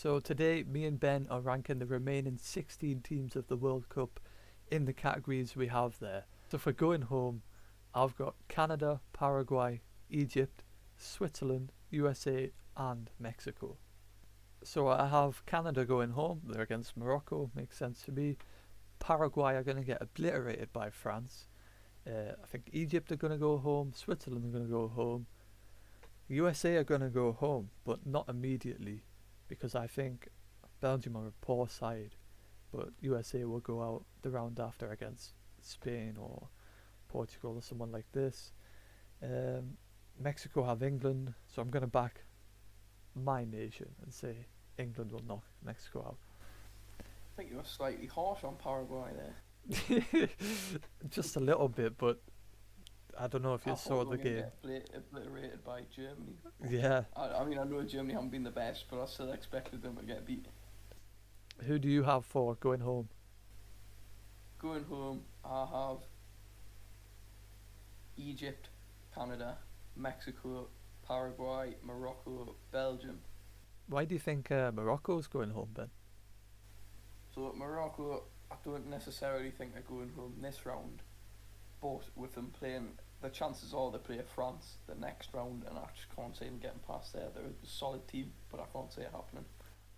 So today, me and Ben are ranking the remaining 16 teams of the World Cup in the categories we have there. So for going home, I've got Canada, Paraguay, Egypt, Switzerland, USA, and Mexico. So I have Canada going home. They're against Morocco. Makes sense to me. Paraguay are going to get obliterated by France. I think Egypt are going to go home. Switzerland are going to go home. USA are going to go home, but not immediately, because I think Belgium are a poor side, but USA will go out the round after against Spain or Portugal or someone like this. Um, Mexico have England, so I'm going to back my nation and say England will knock Mexico out. I think you were slightly harsh on Paraguay there. Just a little bit, but I don't know if I you thought saw we were the going to game. get obliterated by Germany. Yeah. I mean, I know Germany haven't been the best, but I still expected them to get beat. Who do you have for going home? Going home, I have Egypt, Canada, Mexico, Paraguay, Morocco, Belgium. Why do you think Morocco's going home, Ben? So Morocco, I don't necessarily think they're going home this round, but with them playing, the chances are they play France the next round, and I just can't see them getting past there. They're a solid team, but I can't see it happening.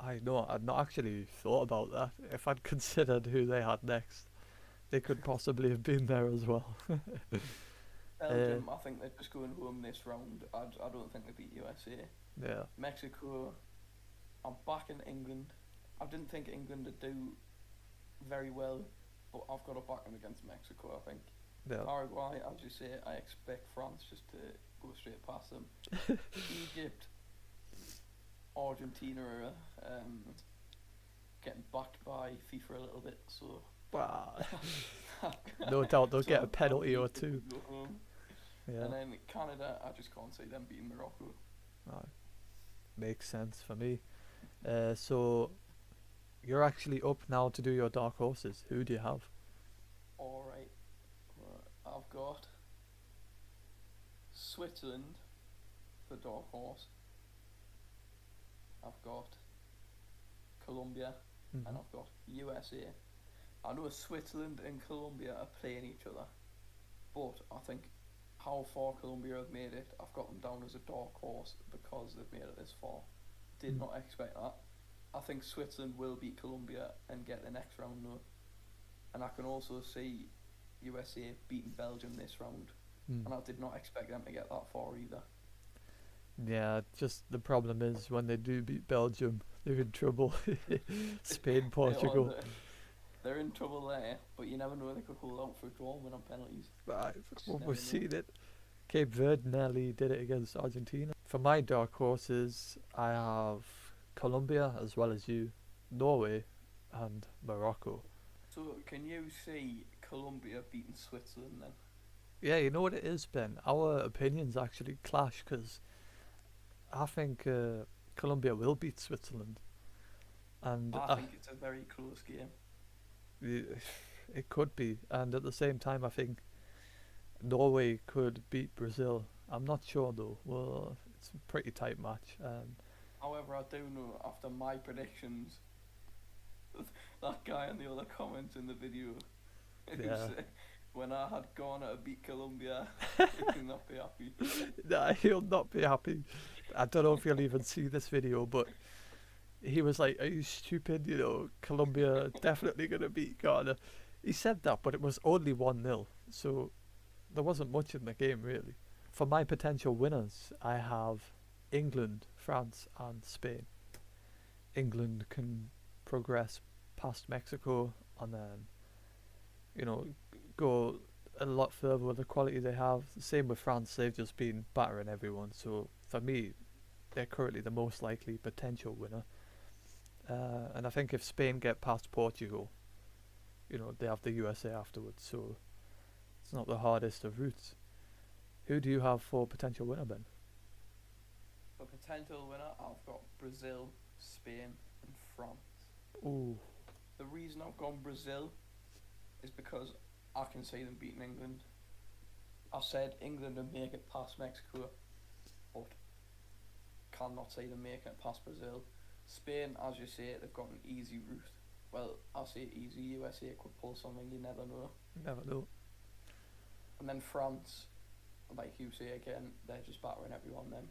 I know, I'd not actually thought about that. If I'd considered who they had next, they could possibly have been there as well. uh, Belgium, I think they're just going home this round. I don't think they beat USA. yeah, Mexico, I'm backing England. I didn't think England would do very well, but I've got to back them against Mexico, I think. yeah. Paraguay, as you say, I expect France just to go straight past them. Egypt, Argentina are getting backed by FIFA a little bit, so Wow. No doubt they'll get a penalty or two. Go home. Yeah, And then Canada, I just can't see them beating Morocco. uh, makes sense for me. So you're actually up now to do your dark horses. Who do you have? Alright, I've got Switzerland, the dark horse. I've got Colombia, and Mhm. I've got USA. I know Switzerland and Colombia are playing each other, but I think how far Colombia have made it, I've got them down as a dark horse because they've made it this far. Did Mm. not expect that. I think Switzerland will beat Colombia and get the next round though. And I can also see USA beating Belgium this round. Mm. And I did not expect them to get that far either. Yeah, just the problem is when they do beat Belgium, they're in trouble. Spain, They are, Portugal. they're in trouble there, but you never know, they could hold out for a draw and win on penalties. Right, Just well, never we've know. seen it. Cape Verde nearly did it against Argentina. For my dark horses, I have Colombia as well as you, Norway, and Morocco. So can you see Colombia beating Switzerland then? Yeah, you know what it is, Ben? Our opinions actually clash because I think Colombia will beat Switzerland, and I think it's a very close game. it could be. And at the same time, I think Norway could beat Brazil. I'm not sure though. Well, it's a pretty tight match. However, I do know after my predictions, that guy in the other comments in the video, who Yeah. said, when I had Ghana to beat Colombia, he could not be happy. Nah, he'll not be happy. I don't know if you'll even see this video, but he was like, "Are you stupid? You know, Colombia definitely gonna beat Ghana." He said that, but it was only 1-0, so there wasn't much in the game really. For my potential winners, I have England, France, and Spain. England can progress past Mexico and then, you know, go a lot further with the quality they have. Same with France, they've just been battering everyone. So for me, they're currently the most likely potential winner. And I think if Spain get past Portugal, you know, they have the USA afterwards. So it's not the hardest of routes. Who do you have for potential winner, Ben? For potential winner, I've got Brazil, Spain, and France. Ooh, The reason I've gone Brazil is because I can see them beating England. I said England would make it past Mexico, but cannot see them making it past Brazil. Spain, as you say, they've got an easy route. Well, I'll say easy. USA could pull something, you never know. Never know. And then France, like you say again, they're just battering everyone. Then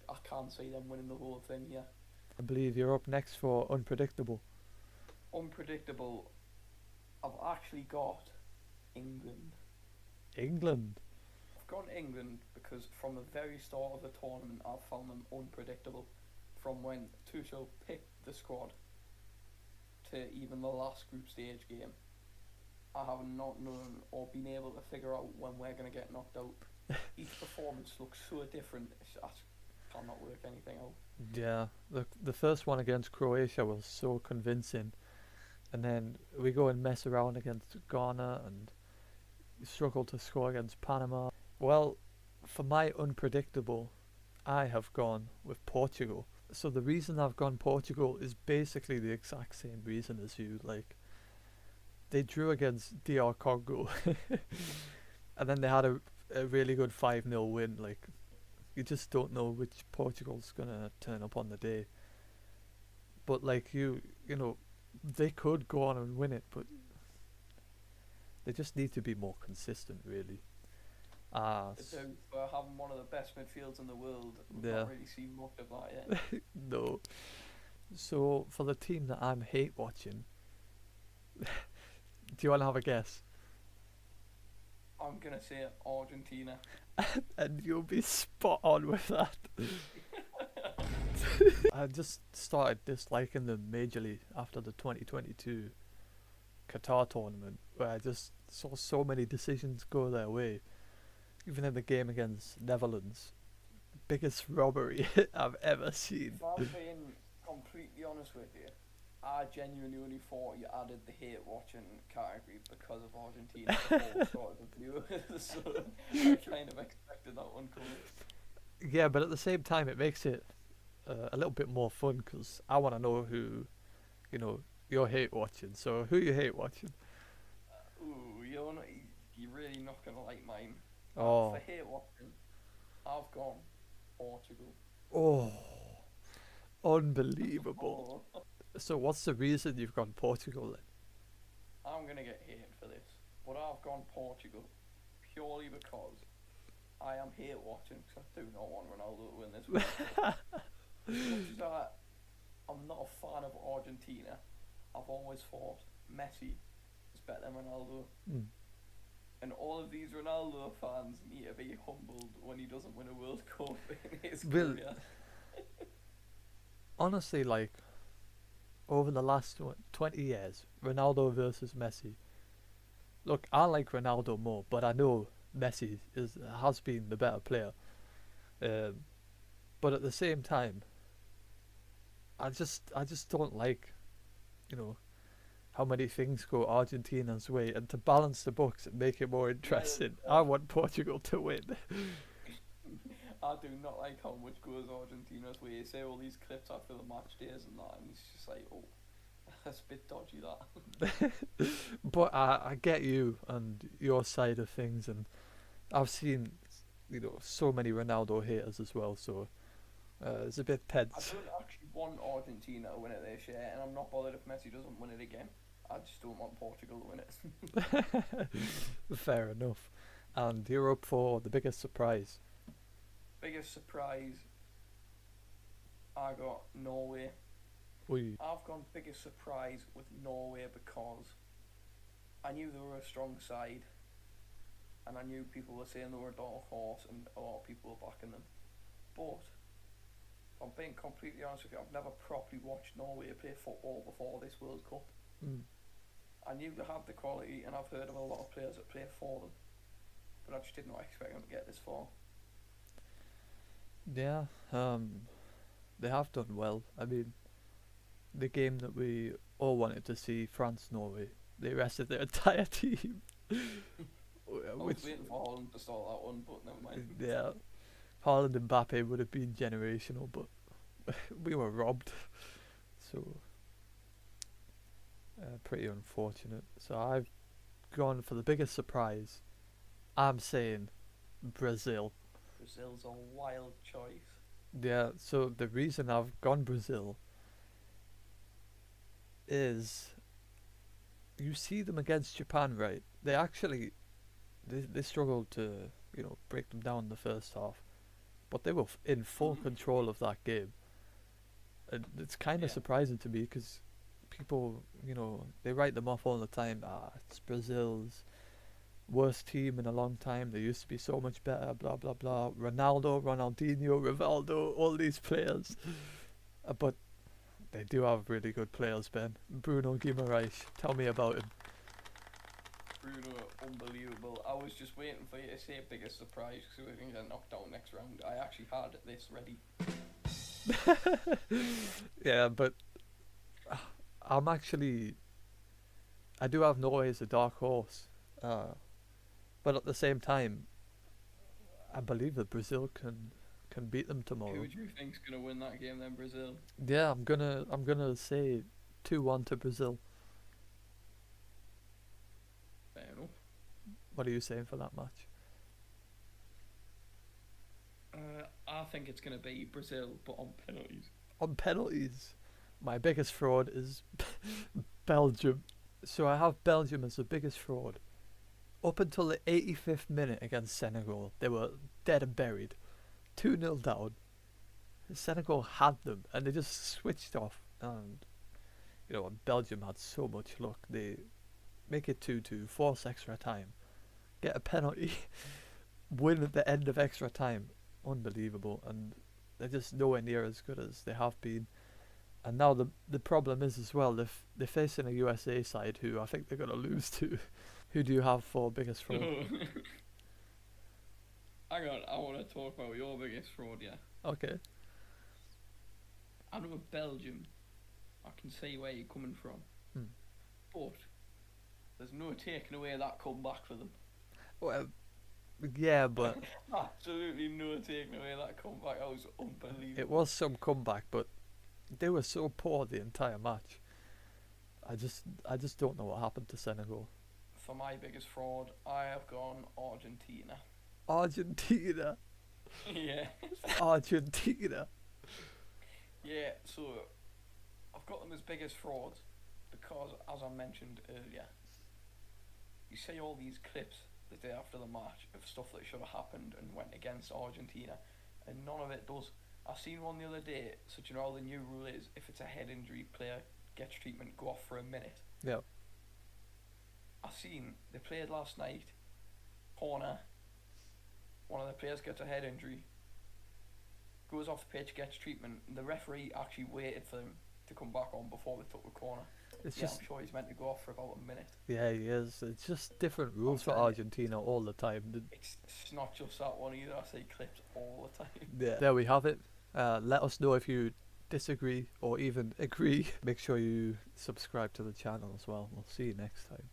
I can't see them winning the whole thing here. I believe you're up next for unpredictable. Unpredictable. I've actually got England. England. I've gone England because from the very start of the tournament, I've found them unpredictable. From when Tuchel picked the squad to even the last group stage game, I have not known or been able to figure out when we're going to get knocked out. Each performance looks so different. I cannot work anything out. Yeah, the first one against Croatia was so convincing, and then we go and mess around against Ghana and struggle to score against Panama. Well, for my unpredictable, I have gone with Portugal. So the reason I've gone Portugal is basically the exact same reason as you. Like, they drew against DR Congo, and then they had a really good 5-0 win. Like, you just don't know which Portugal's gonna turn up on the day. But like you know, they could go on and win it, but they just need to be more consistent, really. So for having one of the best midfields in the world, we've Yeah. not really seen much of that yet. No. So for the team that I'm hate watching, do you want to have a guess? I'm gonna say Argentina. And you'll be spot on with that. I just started disliking them majorly after the 2022 Qatar tournament, where I just saw so many decisions go their way. Even in the game against Netherlands, biggest robbery I've ever seen. If I'm being completely honest with you, I genuinely only thought you added the hate watching category because of Argentina before we started the view. So I kind of expected that one coming. Yeah, but at the same time, it makes it a little bit more fun because I want to know who, you're hate watching. So who you hate watching? Ooh, you're really not gonna like mine. Oh, For hate watching, I've gone Portugal. oh, unbelievable. Oh, So what's the reason you've gone Portugal then? I'm gonna get hated for this, but I've gone Portugal purely because I am hate watching because I do not want Ronaldo to win this World Cup. As much as I'm not a fan of Argentina, I've always thought Messi is better than Ronaldo. Mm. And all of these Ronaldo fans need to be humbled when he doesn't win a World Cup in his Well, career. Honestly, like, over the last 20 years, Ronaldo versus Messi. Look, I like Ronaldo more, but I know Messi has been the better player. But at the same time, I just don't like, how many things go Argentina's way, and to balance the books and make it more interesting, I want Portugal to win. I do not like how much goes Argentina's way. You say all these clips after the match days and that, and it's just like, oh, that's a bit dodgy, that. But I get you and your side of things, and I've seen, so many Ronaldo haters as well, so it's a bit I peds. don't actually want Argentina to win it this year, and I'm not bothered if Messi doesn't win it again. I just don't want Portugal to win it. Fair enough. And you're up for the biggest surprise. Biggest surprise, I got Norway. We I've gone biggest surprise with Norway because I knew they were a strong side, and I knew people were saying they were a dark horse, and a lot of people were backing them. But if I'm being completely honest with you, I've never properly watched Norway play football before this World Cup. mm, I knew they had the quality, and I've heard of a lot of players that play for them, but I just did not expect them to get this far. yeah, they have done well. I mean, the game that we all wanted to see, France-Norway, they rested their entire team. I Which, was waiting for Holland to start that one, but never mind. yeah, Haaland and Mbappe would have been generational, but we were robbed. So, pretty unfortunate. So I've gone for the biggest surprise. I'm saying Brazil. Brazil's a wild choice. Yeah, so the reason I've gone Brazil is you see them against Japan, right? They struggled to, break them down in the first half, but they were in full Hmm. control of that game. And it's kind of Yeah. surprising to me because people, they write them off all the time. Ah, it's Brazil's worst team in a long time. They used to be so much better, blah, blah, blah. Ronaldo, Ronaldinho, Rivaldo, all these players. But they do have really good players, Ben. Bruno Guimaraes, tell me about him. Bruno, unbelievable. I was just waiting for you to say biggest surprise because we can get knocked out next round. I actually had this ready. Yeah, but uh, I'm actually. I do have Norway as a dark horse. But at the same time, I believe that Brazil can beat them Who tomorrow. do you think's gonna win that game then? Brazil. Yeah, I'm gonna say 2-1 to Brazil. Fair enough. What are you saying for that match? I think it's gonna be Brazil, but on penalties. On penalties, my biggest fraud is Belgium. So I have Belgium as the biggest fraud. Up until the 85th minute against Senegal, they were dead and buried. 2-0 down. Senegal had them and they just switched off. And, Belgium had so much luck. They make it 2-2, force extra time, get a penalty, win at the end of extra time. Unbelievable. And they're just nowhere near as good as they have been. And now the problem is as well, they're facing a USA side who I think they're going to lose to. Who do you have for biggest fraud? Hang on, I want to talk about your biggest fraud, yeah. Okay. I know Belgium. I can see where you're coming from. Hmm. But there's no taking away that comeback for them. Well, yeah, but Absolutely no taking away that comeback. That was unbelievable. it was some comeback, but they were so poor the entire match. I just don't know what happened to Senegal. For my biggest fraud, I have gone Argentina. Argentina. Yeah. Argentina. Yeah, so I've got them as biggest frauds because, as I mentioned earlier, you see all these clips the day after the match of stuff that should have happened and went against Argentina, and none of it does. I seen one the other day, so do you know how the new rule is if it's a head injury, player gets treatment, go off for a minute. Yeah. I seen they played last night, corner, one of the players gets a head injury, goes off the pitch, gets treatment, and the referee actually waited for him to come back on before they took the corner. It's Yeah, just I'm sure he's meant to go off for about a minute. yeah, he is. It's just different rules for telling you. Argentina all the time. It's not just that one either. I see clips all the time. Yeah. There we have it. Let us know if you disagree or even agree. Make sure you subscribe to the channel as well. We'll see you next time.